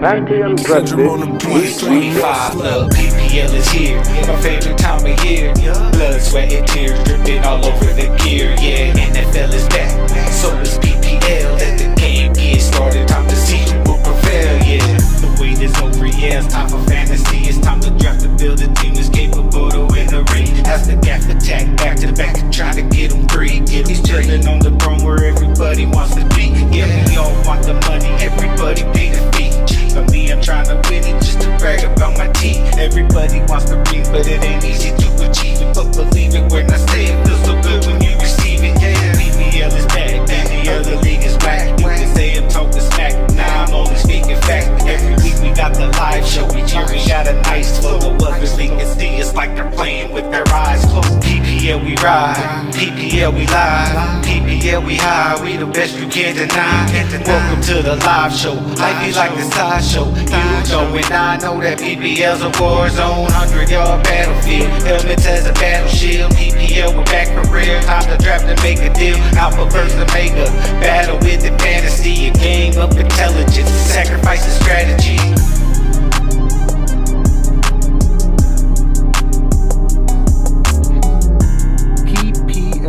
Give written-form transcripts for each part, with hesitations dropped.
Party and practice. 2025, look, PPL is here. My favorite time of year. Blood, sweat, and tears dripping all over the gear. Yeah, NFL is back, so is PPL. Let the game get started. Time to see who will prevail. Yeah, the wait is over. Yeah, it's time for fantasy. It's time to draft to build a team that's capable to win the ring. As the gap attack back to back and try to get them free. Yeah, he's chilling on the throne where everybody wants to be. Yeah, we all want the money. Everybody pay the fee. For me, I'm trying to win it just to brag about my team. Everybody wants to read, but it ain't easy to achieve it. But believe it when I say it, feels so good when you receive it. Yeah, BBL is back, BBL the league is whack. You can say I'm talking smack, now I'm only speaking fact. Every week we got the live show, each year we got a nice flow. The others they can see it's like they're playing with their eyes closed. PPL we ride, PPL we live, PPL we high, we the best you can't deny. Welcome to the live show, life be like the sideshow. You know and I know that PPL's a war zone, 100-yard battlefield, helmets as a battle shield. PPL we're back for real, time to draft and make a deal. Alpha versus Omega, battle with the fantasy, a game of intelligence, sacrifice and strategy.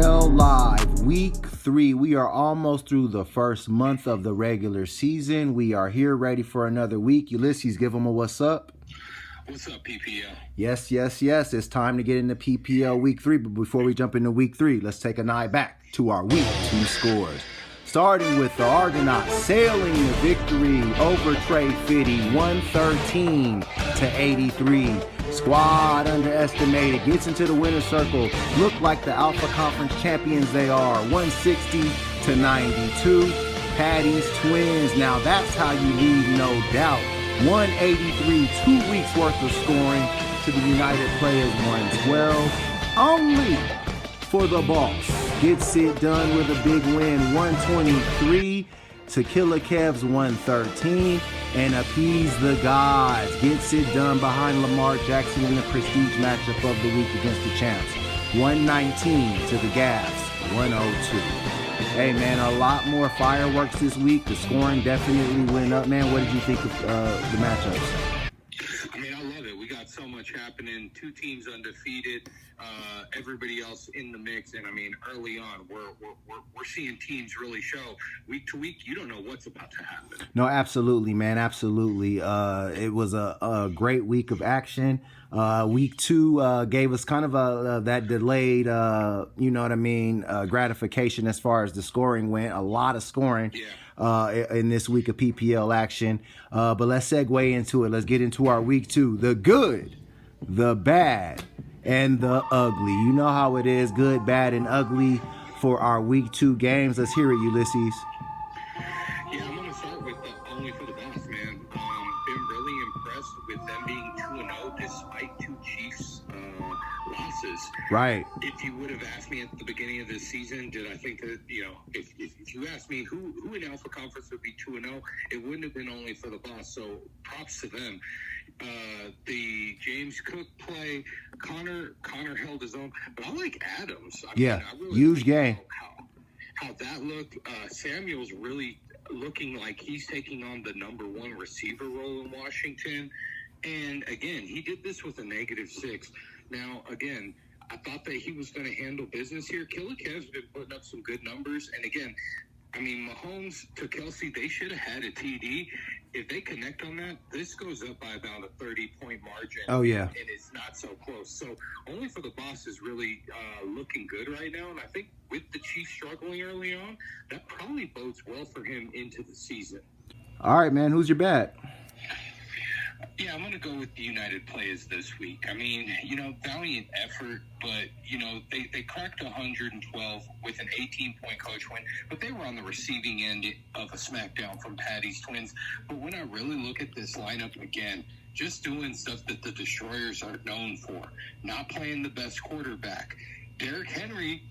Live week 3. We are almost through the first month of the regular season. We are here ready for another week. Ulysses, give them a what's up. What's up, PPL? Yes. It's time to get into PPL week 3. But before we jump into week 3, let's take an eye back to our week 2 scores. Starting with the Argonauts sailing to victory over TREY FIDDY 113-83. Squad underestimated, gets into the winner's circle, look like the Alpha Conference champions they are, 160-92. Patty's Twins, now that's how you lead, no doubt. 183, 2 weeks worth of scoring to the United Players 112. Only for the Boss gets it done with a big win, 123 to Killer Kev's 113. And Appease the Gods gets it done behind Lamar Jackson in the prestige matchup of the week against the champs. 119 to the Gavs, 102. Hey, man, a lot more fireworks this week. The scoring definitely went up, man. What did you think of the matchups? I mean, I love it. We got so much happening. 2 teams undefeated. Everybody else in the mix, and I mean, early on, we're seeing teams really show. Week to week, you don't know what's about to happen. No, absolutely, man, absolutely. It was a great week of action. Week 2 gave us kind of that delayed, you know what I mean, gratification as far as the scoring went. A lot of scoring. Yeah. In this week of PPL action. But let's segue into it. Let's get into our week 2. The good, the bad, and the ugly. You know how it is, good, bad, and ugly for our week 2 games. Let's hear it, Ulysses. Yeah, I'm going to start with only for the Boss, man. Been really impressed with them being 2-0 despite 2 Chiefs losses. Right. If you would have asked me at the beginning of this season, did I think that, you know, if you asked me who in Alpha Conference would be 2-0, it wouldn't have been only for the Boss. So props to them. The James Cook play, Connor held his own, but I like Adams. I really huge like game. How that looked. Samuel's really looking like he's taking on the number 1 receiver role in Washington. And again, he did this with a -6. Now, again, I thought that he was going to handle business here. Killer Kev's been putting up some good numbers. And again, I mean, Mahomes to Kelsey, they should have had a TD. If they connect on that, this goes up by about a 30-point margin. Oh, yeah. And it's not so close. So only for the Boss is really looking good right now. And I think with the Chiefs struggling early on, that probably bodes well for him into the season. All right, man. Who's your bad? Yeah, I'm going to go with the United Players this week. I mean, you know, valiant effort, but, you know, they cracked 112 with an 18-point coach win, but they were on the receiving end of a smackdown from Patty's Twins. But when I really look at this lineup again, just doing stuff that the Destroyers are known for, not playing the best quarterback. Derrick Henry,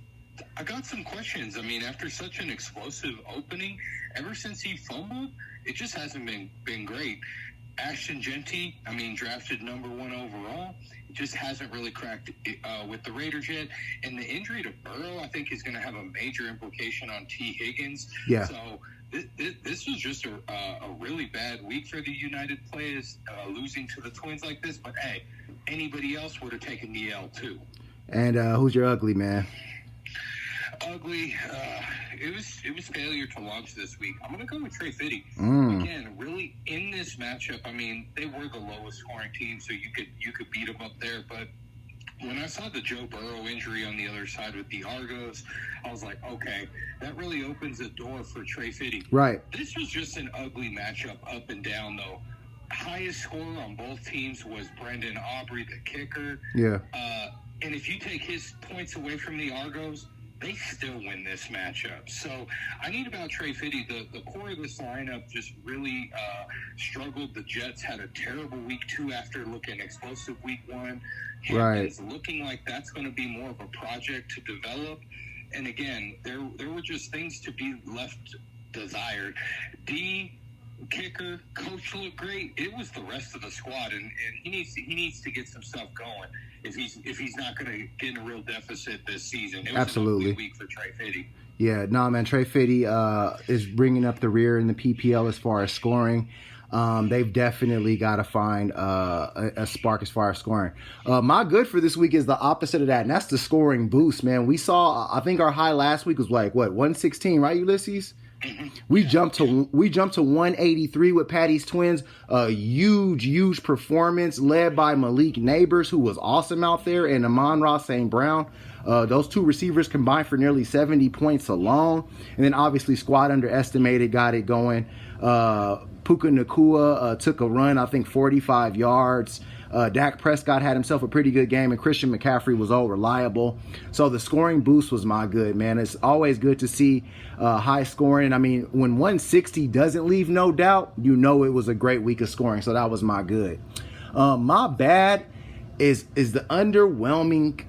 I got some questions. I mean, after such an explosive opening, ever since he fumbled, it just hasn't been great. Ashton Genty, I mean, drafted #1 overall, just hasn't really cracked it, with the Raiders yet. And the injury to Burrow, I think, is going to have a major implication on T. Higgins. Yeah. So this was just a really bad week for the United players, losing to the Twins like this. But, hey, anybody else would have taken the L, too. And who's your ugly, man? Ugly. It was failure to launch this week. I'm going to go with TREY. Again, really in this matchup. I mean, they were the lowest scoring team, so you could beat them up there. But when I saw the Joe Burrow injury on the other side with the Argos, I was like, okay, that really opens a door for TREY. Right. This was just an ugly matchup up and down, though. Highest scorer on both teams was Brendan Aubrey, the kicker. Yeah. And if you take his points away from the Argos, they still win this matchup. So I need about TREY. The core of this lineup just really struggled. The Jets had a terrible week 2 after looking explosive week 1. It's looking like that's going to be more of a project to develop. And again, there were just things to be left desired. D, kicker, coach looked great. It was the rest of the squad, and he needs to get some stuff going if he's not going to get in a real deficit this season. It was Absolutely. an ugly week for TREY. Yeah, no, man, TREY is bringing up the rear in the PPL as far as scoring. They've definitely got to find a spark as far as scoring. My good for this week is the opposite of that, and that's the scoring boost, man. We saw, I think our high last week was like, 116, right, Ulysses? We jumped to 183 with Patty's Twins. A huge performance led by Malik Neighbors, who was awesome out there, and Amon-Ra St. Brown. Those two receivers combined for nearly 70 points alone. And then obviously squad underestimated got it going. Puka Nacua took a run, I think 45 yards. Dak Prescott had himself a pretty good game, and Christian McCaffrey was all reliable. So the scoring boost was my good, man. It's always good to see high scoring. I mean, when 160 doesn't leave no doubt, you know it was a great week of scoring. So that was my good. My bad is the underwhelming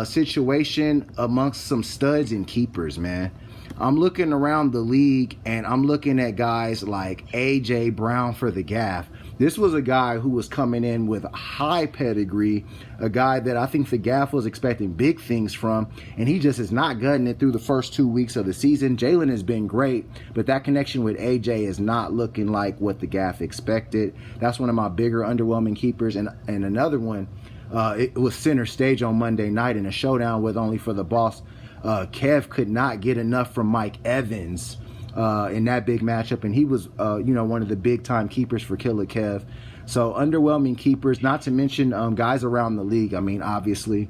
situation amongst some studs and keepers, man. I'm looking around the league, and I'm looking at guys like A.J. Brown for the Gaff. This was a guy who was coming in with a high pedigree, a guy that I think the Gaff was expecting big things from, and he just is not gutting it through the first 2 weeks of the season. Jalen has been great, but that connection with A.J. is not looking like what the Gaff expected. That's one of my bigger underwhelming keepers, and another one, it was center stage on Monday night in a showdown with Only for the Boss. Kev could not get enough from Mike Evans in that big matchup, and he was one of the big time keepers for Killer Kev. So underwhelming keepers, not to mention guys around the league. I mean, obviously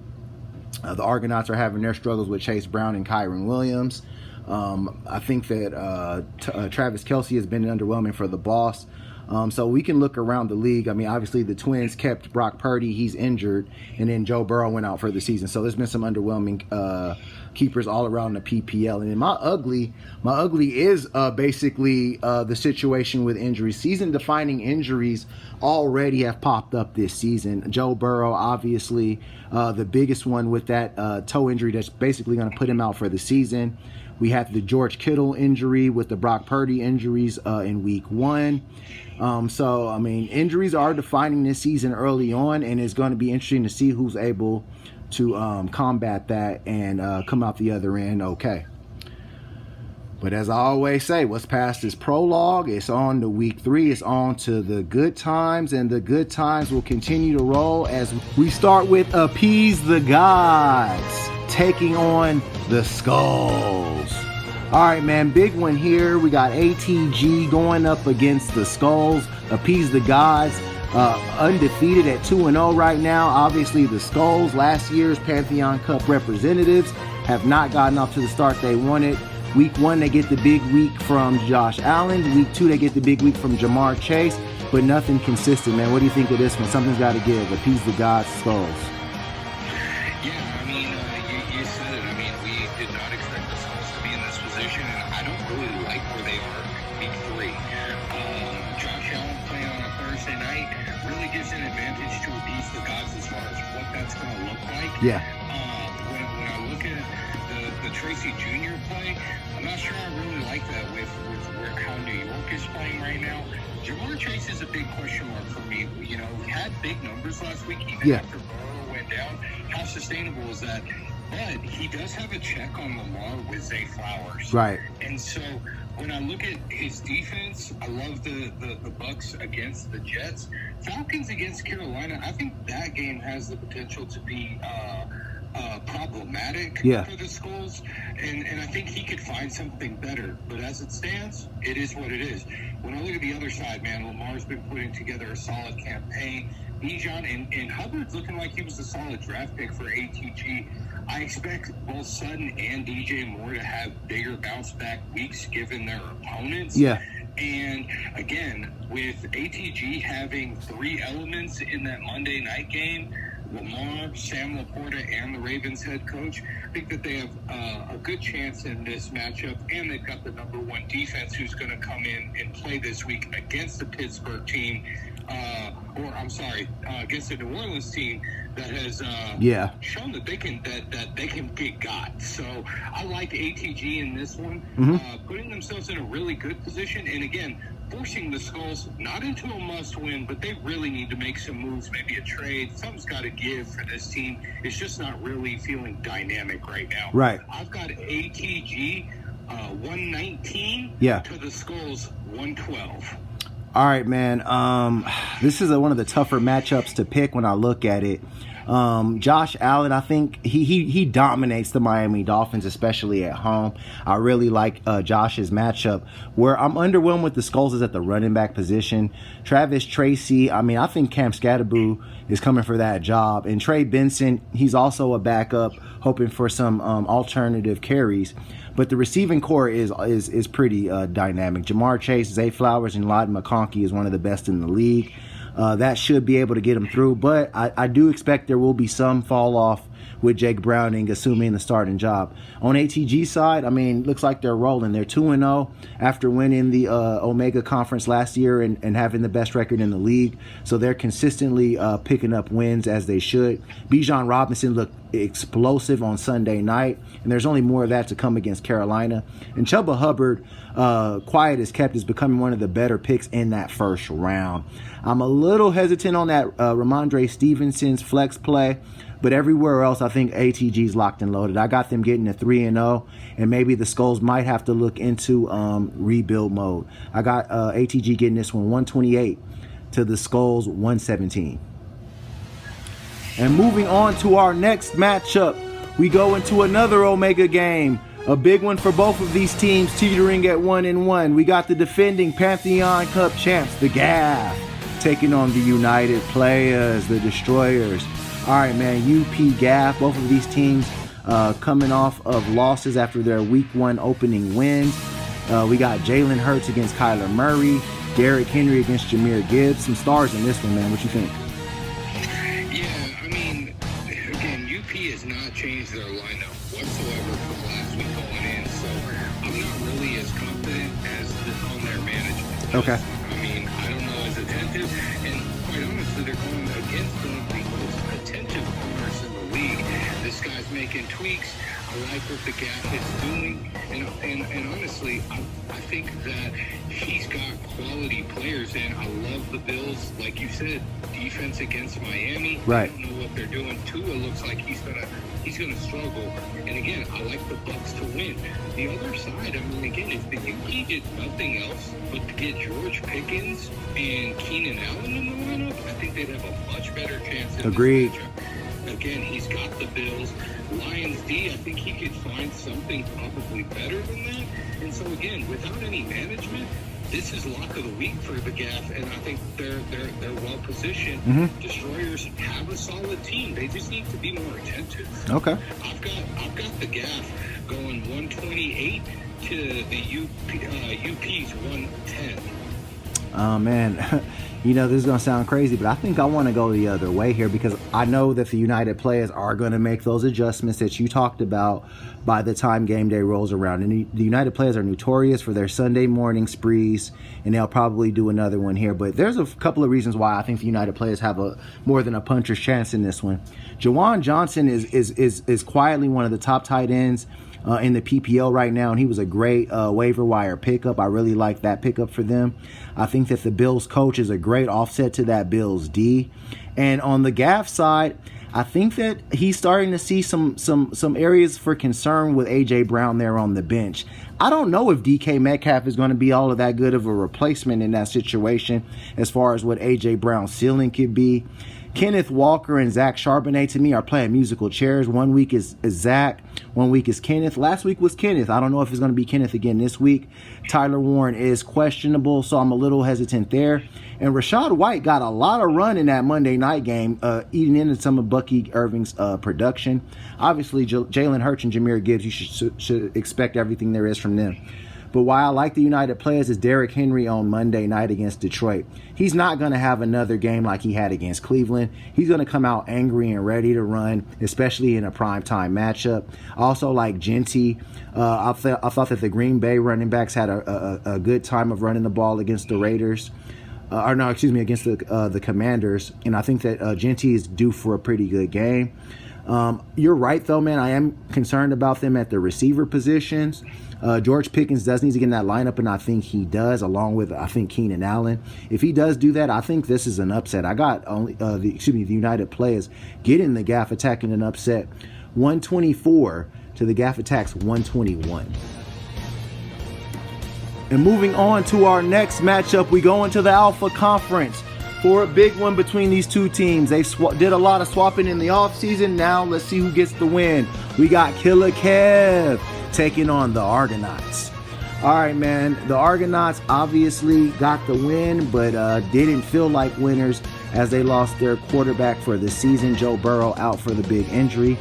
the Argonauts are having their struggles with Chase Brown and Kyron Williams. I think that Travis Kelce has been underwhelming for the Boss. So we can look around the league. I mean, obviously the Twins kept Brock Purdy. He's injured. And then Joe Burrow went out for the season. So there's been some underwhelming keepers all around the PPL. And then my ugly is basically the situation with injuries. Season-defining injuries already have popped up this season. Joe Burrow, obviously, the biggest one with that toe injury that's basically going to put him out for the season. We had the George Kittle injury with the Brock Purdy injuries in week 1. So, I mean, injuries are defining this season early on, and it's going to be interesting to see who's able to combat that and come out the other end okay. But as I always say, what's past is prologue. It's on to week 3. It's on to the good times, and the good times will continue to roll as we start with Appease the Gods, taking on the Skulls. All right, man, big one here. We got ATG going up against the Skulls. Appease the Gods, undefeated at 2-0 right now. Obviously, the Skulls, last year's Pantheon Cup representatives, have not gotten off to the start they wanted. Week 1, they get the big week from Josh Allen. Week 2, they get the big week from Jamar Chase, but nothing consistent, man. What do you think of this one? Something's got to give. Appease the Gods, Skulls. Yeah, I mean, you said it. I mean, we did not expect the Skulls to be in this position, and I don't really like where they are week 3. Josh Allen playing on a Thursday night really gives an advantage to Appease the Gods as far as what that's going to look like. Yeah. When I look at the Tracy Jr. play, I'm not sure I really like that with how New York is playing right now. Jamar Chase is a big question mark for me. You know, he had big numbers last week, even after Burrow went down. How sustainable is that? But he does have a check on Lamar with Zay Flowers. Right. And so when I look at his defense, I love the Bucs against the Jets. Falcons against Carolina, I think that game has the potential to be problematic for the Skulls, and I think he could find something better. But as it stands, it is what it is. When I look at the other side, man, Lamar's been putting together a solid campaign. Bijan and Hubbard's looking like he was a solid draft pick for ATG. I expect both Sutton and DJ Moore to have bigger bounce back weeks given their opponents. Yeah. And again, with ATG having three elements in that Monday night game, Lamar, Sam Laporta, and the Ravens head coach, I think that they have a good chance in this matchup, and they've got the number one defense who's going to come in and play this week against the Pittsburgh team, against the New Orleans team that has shown that they can get got. So I like ATG in this one, putting themselves in a really good position, and again, forcing the Skulls not into a must-win, but they really need to make some moves, maybe a trade. Something's got to give for this team. It's just not really feeling dynamic right now. Right. I've got ATG 119 to the Skulls 112. All right, man. This is one of the tougher matchups to pick when I look at it. Josh Allen, I think he dominates the Miami Dolphins, especially at home. I really like Josh's matchup. Where I'm underwhelmed with the Skulls is at the running back position. Travis Tracy, I think Cam Scatterboo is coming for that job. And Trey Benson, he's also a backup, hoping for some alternative carries. But the receiving core is pretty dynamic. Jamar Chase, Zay Flowers, and Lawton McConkey is one of the best in the league. That should be able to get him through. But I do expect there will be some fall off with Jake Browning assuming the starting job. On ATG side, looks like they're rolling. They're 2-0 after winning the Omega Conference last year and having the best record in the league. So they're consistently picking up wins as they should. Bijan Robinson looked explosive on Sunday night, and there's only more of that to come against Carolina. And Chuba Hubbard, quiet as kept, is becoming one of the better picks in that first round. I'm a little hesitant on that Ramondre Stevenson's flex play, but everywhere else I think ATG's locked and loaded. I got them getting to 3-0, and maybe the Skulls might have to look into rebuild mode. I got ATG getting this one 128 to the Skulls 117. And moving on to our next matchup, we go into another Omega game. A big one for both of these teams, teetering at 1-1. We got the defending Pantheon Cup champs, the GAF, taking on the United Players, the Destroyers. All right, man, UP GAF, both of these teams coming off of losses after their Week 1 opening wins. We got Jalen Hurts against Kyler Murray, Derrick Henry against Jahmyr Gibbs. Some stars in this one, man. What you think? Has not changed their lineup whatsoever from last week going in, so I'm not really as confident as on their management. Okay. I don't know as attentive, and quite honestly, they're going against one of the most attentive corners in the league. This guy's making tweaks. I like what the GAF is doing, and honestly, I think that he's got quality players, and I love the Bills. Like you said, defense against Miami. Right. I don't know what they're doing. Tua looks like he's gonna struggle. And again, I like the Bucs to win. The other side, again, if the UP did nothing else but to get George Pickens and Keenan Allen in the lineup, I think they'd have a much better chance. Agreed. Again, he's got the Bills. Lions D, I think he could find something probably better than that. And so again, without any management, this is lock of the week for the GAF, and I think they're well positioned. Mm-hmm. Destroyers have a solid team. They just need to be more attentive. Okay. I've got the GAF going 128 to the UP's 110. Oh man. This is going to sound crazy, but I think I want to go the other way here because I know that the United Players are going to make those adjustments that you talked about by the time game day rolls around. And the United Players are notorious for their Sunday morning sprees, and they'll probably do another one here. But there's a couple of reasons why I think the United Players have a more than a puncher's chance in this one. Jawan Johnson is quietly one of the top tight ends in the PPL right now, and he was a great waiver wire pickup. I really like that pickup for them. I think that the Bills coach is a great offset to that Bills D. And on the Gaff side, I think that he's starting to see some areas for concern with A.J. Brown there on the bench. I don't know if DK Metcalf is going to be all of that good of a replacement in that situation as far as what A.J. Brown's ceiling could be. Kenneth Walker and Zach Charbonnet, to me, are playing musical chairs. 1 week is Zach, 1 week is Kenneth. Last week was Kenneth. I don't know if it's going to be Kenneth again this week. Tyler Warren is questionable, so I'm a little hesitant there. And Rachaad White got a lot of run in that Monday night game, eating into some of Bucky Irving's production. Obviously, Jalen Hurts and Jahmyr Gibbs, you should expect everything there is from them. But why I like the United players is Derrick Henry on Monday night against Detroit. He's not going to have another game like he had against Cleveland. He's going to come out angry and ready to run, especially in a primetime matchup. I also like Genty. I thought that the Green Bay running backs had a good time of running the ball against the Raiders. Against the Commanders. And I think that Genty is due for a pretty good game. You're right, though, man. I am concerned about them at the receiver positions. George Pickens does need to get in that lineup, and I think he does, along with, I think, Keenan Allen. If he does do that, I think this is an upset. I got only the United players getting the Gaff attacking an upset 124 to the Gaff attacks 121. And moving on to our next matchup, we go into the Alpha Conference for a big one between these two teams. They did a lot of swapping in the offseason. Now let's see who gets the win. We got Killer Kev taking on the Argonauts. All right, man. The Argonauts obviously got the win, but didn't feel like winners as they lost their quarterback for the season. Joe Burrow out for the big injury.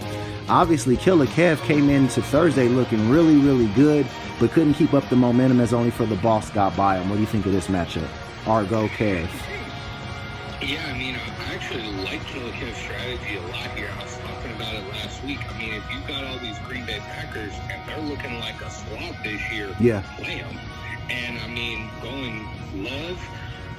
Obviously, Killer Kev came into Thursday looking really, really good, but couldn't keep up the momentum as only for the boss got by him. What do you think of this matchup? Argo Kev. Yeah, I mean, I actually like Killer Kev's strategy a lot here. I was talking about it last week. I mean, if you've got all these Green Bay Packers and they're looking like a swamp this year, play them. And, I mean, going Love,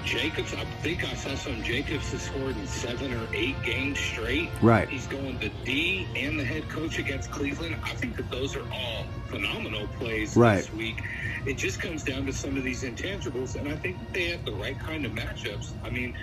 Jacobs, I think I saw some Jacobs has scored in 7 or 8 games straight. Right. He's going the D and the head coach against Cleveland. I think that those are all phenomenal plays this week. It just comes down to some of these intangibles, and I think they have the right kind of matchups. I mean,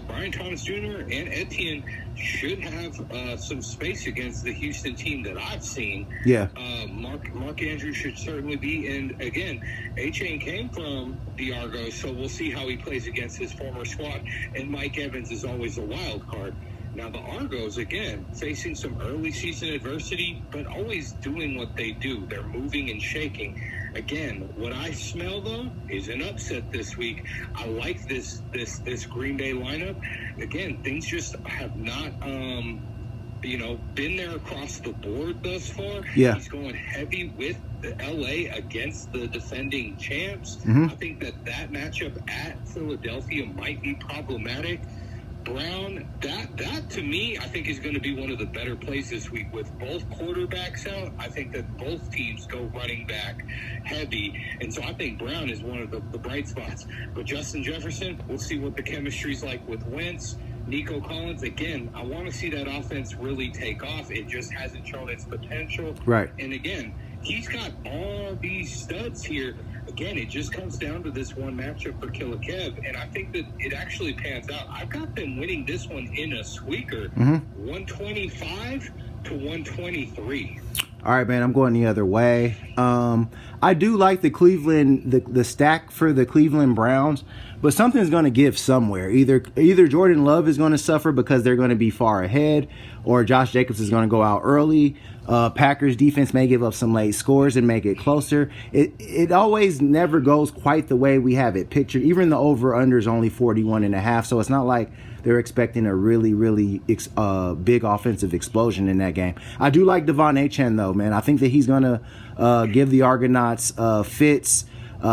Brian Thomas Jr. and Etienne should have some space against the Houston team that I've seen. Yeah. Mark Andrews should certainly be. And, again, A-Chain came from the Argos, so we'll see how he plays against his former squad. And Mike Evans is always a wild card. Now, the Argos, again, facing some early season adversity, but always doing what they do. They're moving and shaking. Again, what I smell, though, is an upset this week. I like this Green Bay lineup. Again, things just have not, been there across the board thus far. Yeah. He's going heavy with the LA against the defending champs. Mm-hmm. I think that matchup at Philadelphia might be problematic. Brown, that to me, I think is going to be one of the better plays this week with both quarterbacks out. I think that both teams go running back heavy, and so I think Brown is one of the bright spots. But Justin Jefferson, we'll see what the chemistry's like with Wentz. Nico Collins, again, I want to see that offense really take off. It just hasn't shown its potential. Right. And again, he's got all these studs here. Again, it just comes down to this one matchup for Killer Kev, and I think that it actually pans out. I've got them winning this one in a squeaker, 125 to 123. All right, man, I'm going the other way. I do like the the stack for the Cleveland Browns, but something's going to give somewhere. Either Jordan Love is going to suffer because they're going to be far ahead, or Josh Jacobs is going to go out early. Packers defense may give up some late scores and make it closer. It always never goes quite the way we have it pictured. Even the over-under is only 41.5, so it's not like they're expecting a really, really big offensive explosion in that game. I do like Devon Achane, though, man. I think that he's going to give the Argonauts fits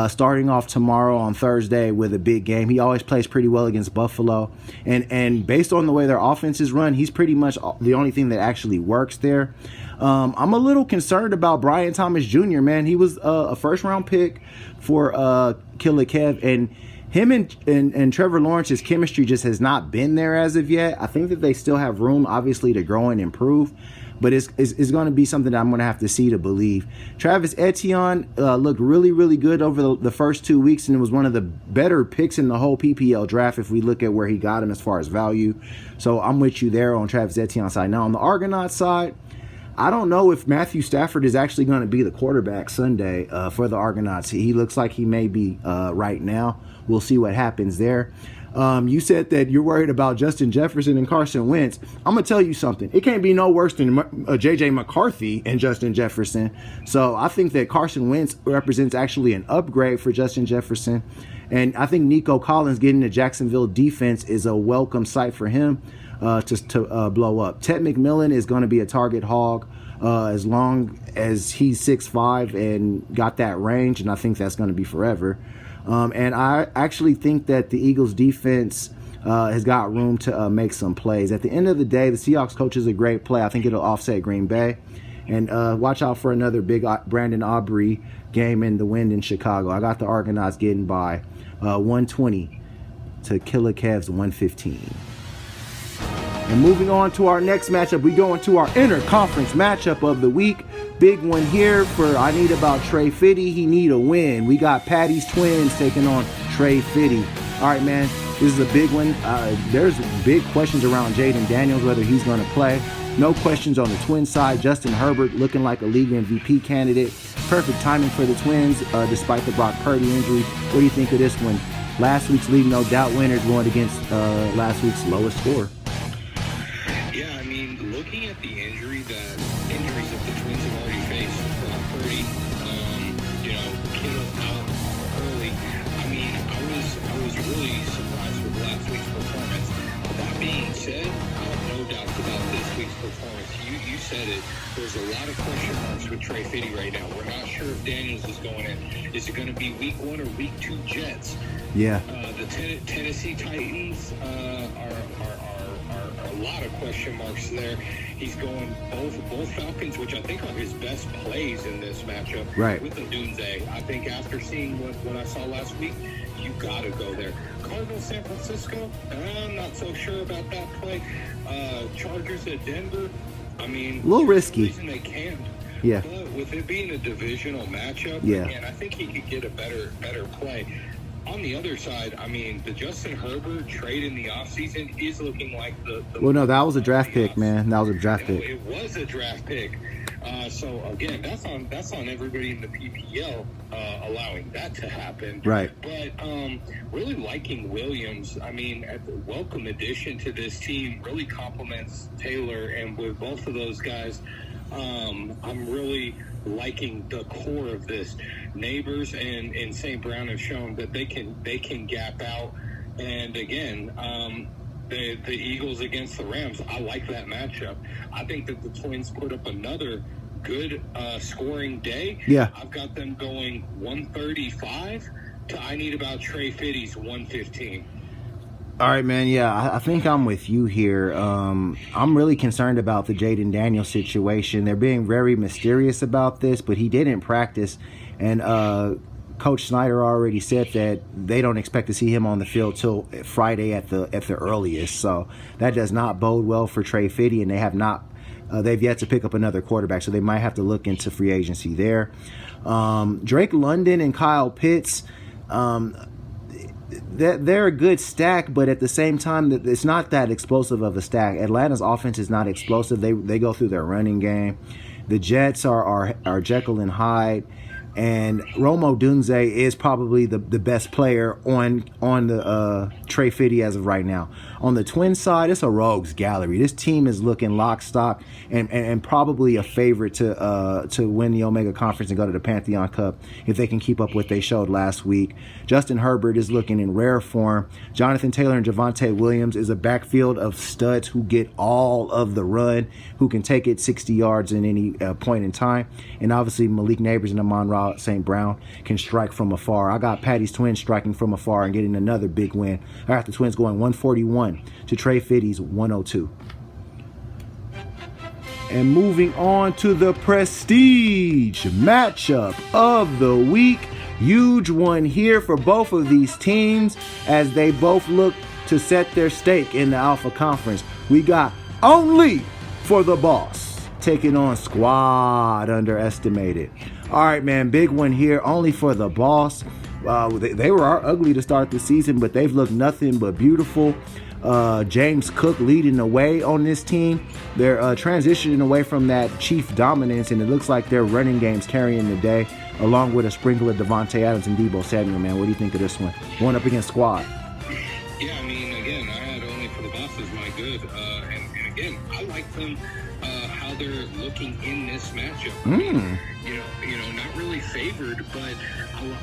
starting off tomorrow on Thursday with a big game. He always plays pretty well against Buffalo. And based on the way their offense is run, he's pretty much the only thing that actually works there. I'm a little concerned about Brian Thomas Jr., man. He was a first-round pick for Killer Kev, and him and Trevor Lawrence's chemistry just has not been there as of yet. I think that they still have room, obviously, to grow and improve. but it's going to be something that I'm going to have to see to believe. Travis Etienne looked really, really good over the first 2 weeks, and it was one of the better picks in the whole PPL draft if we look at where he got him as far as value. So I'm with you there on Travis Etienne's side. Now on the Argonaut side, I don't know if Matthew Stafford is actually going to be the quarterback Sunday for the Argonauts. He looks like he may be right now. We'll see what happens there. You said that you're worried about Justin Jefferson and Carson Wentz. I'm going to tell you something. It can't be no worse than J.J. McCarthy and Justin Jefferson. So I think that Carson Wentz represents actually an upgrade for Justin Jefferson. And I think Nico Collins getting the Jacksonville defense is a welcome sight for him to blow up. Ted McMillan is going to be a target hog as long as he's 6'5" and got that range, and I think that's going to be forever. And I actually think that the Eagles defense has got room to make some plays. At the end of the day, the Seahawks coach is a great play. I think it'll offset Green Bay. And watch out for another big Brandon Aubrey game in the wind in Chicago. I got the Argonauts getting by 120 to Killer Kev's 115. And moving on to our next matchup, we go into our interconference matchup of the week. Big one here for I need about TREY FIDDY. He need a win. We got Patty's Twins taking on TREY FIDDY. All right, man, this is a big one. There's big questions around Jaden Daniels, whether he's going to play. No questions on the Twins side. Justin Herbert looking like a league MVP candidate. Perfect timing for the Twins despite the Brock Purdy injury. What do you think of this one? Last week's league no doubt winners going against last week's lowest score. Yeah, I mean, looking at the injuries that the Twins have already faced, Brock Purdy, Kittle out early. I mean, I was really surprised with last week's performance. But that being said, I have no doubts about this week's performance. You said it. There's a lot of question marks with TREY FIDDY right now. We're not sure if Daniels is going in. Is it going to be week 1 or week 2 Jets? Yeah. The Tennessee Titans are a lot of question marks there. He's going both Falcons, which I think are his best plays in this matchup. Right. With the Doomsday. I think after seeing what I saw last week, you got to go there. Cardinals, San Francisco, I'm not so sure about that play. Chargers at Denver, I mean, a little risky. Reason they can't. Yeah. But with it being a divisional matchup, again, I think he could get a better play. On the other side, I mean, the Justin Herbert trade in the offseason is looking like the well, no, that was a draft pick, man. That was a draft pick. It was a draft pick. So again, that's on everybody in the PPL allowing that to happen. Right. But really liking Williams. I mean, at the welcome addition to this team, really complements Taylor, and with both of those guys, I'm really liking the core of this. Neighbors and St. Brown have shown that they can gap out. And again, the Eagles against the Rams, I like that matchup. I think that the Twins put up another good scoring day. Yeah. I've got them going 135 to I need about TREY FIDDY's 115. All right, man. Yeah, I think I'm with you here. I'm really concerned about the Jaden Daniels situation. They're being very mysterious about this, but he didn't practice. And Coach Snyder already said that they don't expect to see him on the field till Friday at the earliest. So that does not bode well for TREY FIDDY, and they have not. They've yet to pick up another quarterback, so they might have to look into free agency there. Drake London and Kyle Pitts. They're a good stack, but at the same time, it's not that explosive of a stack. Atlanta's offense is not explosive. They go through their running game. The Jets are Jekyll and Hyde, and Romo Dunze is probably the best player on the TREY FIDDY as of right now. On the Twins side, it's a rogues gallery. This team is looking lock, stock, and probably a favorite to win the Omega Conference and go to the Pantheon Cup if they can keep up what they showed last week. Justin Herbert is looking in rare form. Jonathan Taylor and Javonte Williams is a backfield of studs who get all of the run, who can take it 60 yards in any point in time. And obviously Malik Neighbors and Amon-Ra St. Brown can strike from afar. I got Patty's Twins striking from afar and getting another big win. I got the Twins going 141 to TREY FIDDY's 102. And moving on to the prestige matchup of the week. Huge one here for both of these teams as they both look to set their stake in the Alpha Conference. We got only for the boss taking on squad underestimated. All right, man, big one here, only for the boss. They were ugly to start the season, but they've looked nothing but beautiful. James Cook leading the way on this team. They're transitioning away from that chief dominance, and it looks like their running game's carrying the day, along with a sprinkle of Devontae Adams and Deebo Samuel, man. What do you think of this one? Going up against squad. Yeah, I mean, again, I had only for the bosses my good. And again, I like them, how they're looking in this matchup. You know, not really favored, but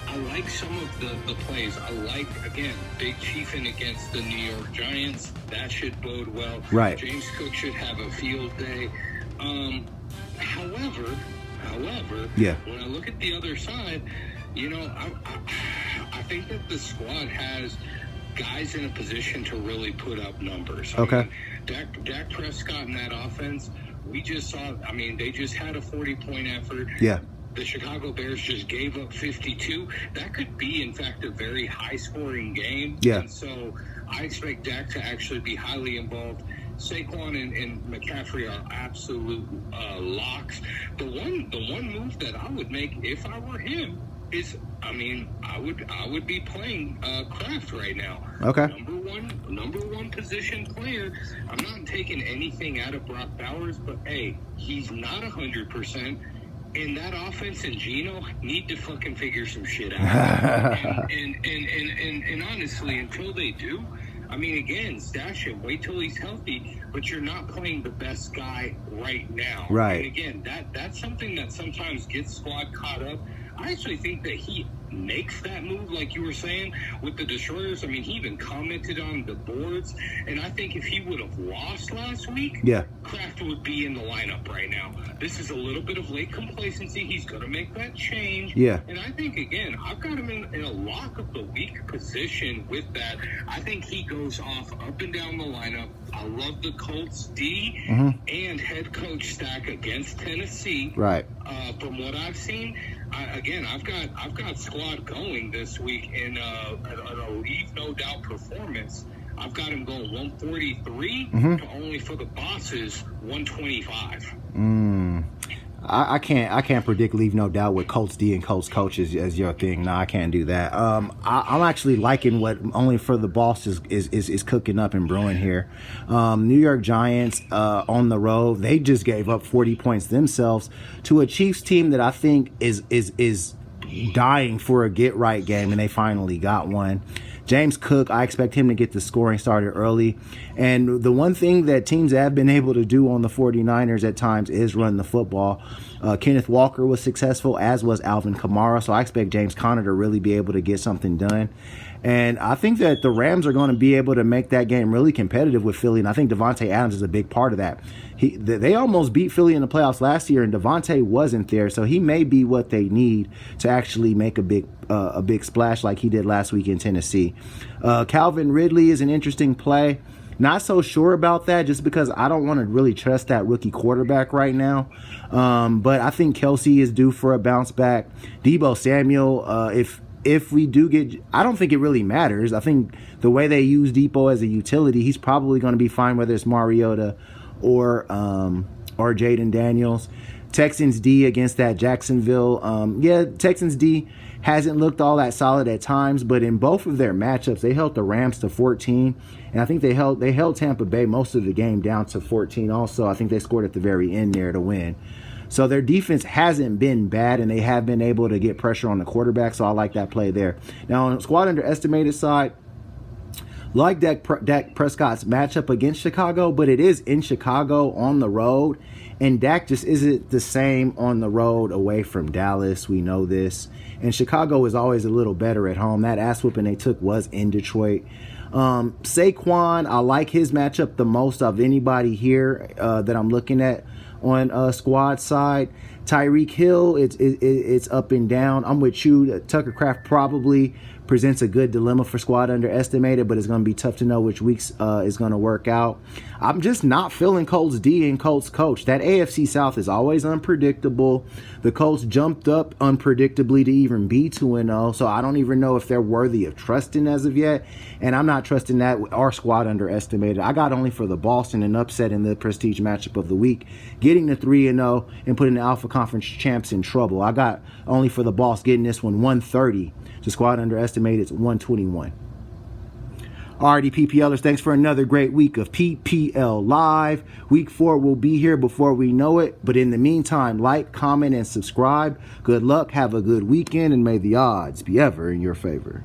I like some of the plays. I like, again, Big Chiefin against the New York Giants. That should bode well. Right. James Cook should have a field day. However, yeah, when I look at the other side, you know, I think that the squad has guys in a position to really put up numbers. Okay. I mean, Dak Prescott in that offense, we just saw, I mean, they just had a 40-point effort. Yeah. The Chicago Bears just gave up 52. That could be, in fact, a very high-scoring game. Yeah. And so I expect Dak to actually be highly involved. Saquon and McCaffrey are absolute locks. The one move that I would make if I were him is, I mean, I would be playing Kraft right now. Okay. Number one position player. I'm not taking anything out of Brock Bowers, but hey, he's not 100%. And that offense and Geno need to fucking figure some shit out. and honestly, until they do, I mean, again, stash him. Wait till he's healthy, but you're not playing the best guy right now. Right. And again, that's something that sometimes gets squad caught up. I actually think that he makes that move, like you were saying, with the Destroyers. I mean, he even commented on the boards, and I think if he would have lost last week, yeah, Kraft would be in the lineup right now. This is a little bit of late complacency. He's going to make that change. Yeah. And I think, again, I've got him in a lock of the week position with that. I think he goes off up and down the lineup. I love the Colts D and head coach stack against Tennessee. Right. From what I've seen, I've got squad going this week in a leave no doubt performance. I've got him going 143 to only for the bosses 125. I can't predict leave no doubt with Colts D and Colts coaches as your thing. No, I can't do that. I'm actually liking what only for the boss is cooking up and brewing here. New York Giants on the road, they just gave up 40 points themselves to a Chiefs team that I think is dying for a get right game, and they finally got one. James Cook, I expect him to get the scoring started early. And the one thing that teams have been able to do on the 49ers at times is run the football. Kenneth Walker was successful, as was Alvin Kamara. So I expect James Conner to really be able to get something done. And I think that the Rams are going to be able to make that game really competitive with Philly. And I think Devontae Adams is a big part of that. They almost beat Philly in the playoffs last year, and Devontae wasn't there. So he may be what they need to actually make a big splash like he did last week in Tennessee. Calvin Ridley is an interesting play. Not so sure about that just because I don't want to really trust that rookie quarterback right now. But I think Kelsey is due for a bounce back. Deebo Samuel, if we do get, I don't think it really matters. I think the way they use Depot as a utility, he's probably going to be fine whether it's Mariota or Jaden Daniels. Texans D against that Jacksonville. Texans D hasn't looked all that solid at times, but in both of their matchups, they held the Rams to 14, and I think they held Tampa Bay most of the game down to 14 also. I think they scored at the very end there to win. So their defense hasn't been bad, and they have been able to get pressure on the quarterback, so I like that play there. Now, on the squad underestimated side, like Dak Prescott's matchup against Chicago, but it is in Chicago on the road, and Dak just isn't the same on the road away from Dallas. We know this. And Chicago is always a little better at home. That ass whooping they took was in Detroit. Saquon, I like his matchup the most of anybody here that I'm looking at on squad side. Tyreek Hill, it's up and down. I'm with you. Tucker Kraft probably presents a good dilemma for squad underestimated, but it's going to be tough to know which weeks is going to work out. I'm just not feeling Colts D and Colts coach. That AFC South is always unpredictable. The Colts jumped up unpredictably to even be 2-0, so I don't even know if they're worthy of trusting as of yet, and I'm not trusting that with our squad underestimated. I got only for the Boston and upset in the prestige matchup of the week, getting to 3-0 and putting the Alpha Conference champs in trouble. I got only for the Boss getting this one 130. The squad underestimated, it's 121. Alrighty, PPLers, thanks for another great week of PPL Live. Week 4 will be here before we know it. But in the meantime, like, comment, and subscribe. Good luck, have a good weekend, and may the odds be ever in your favor.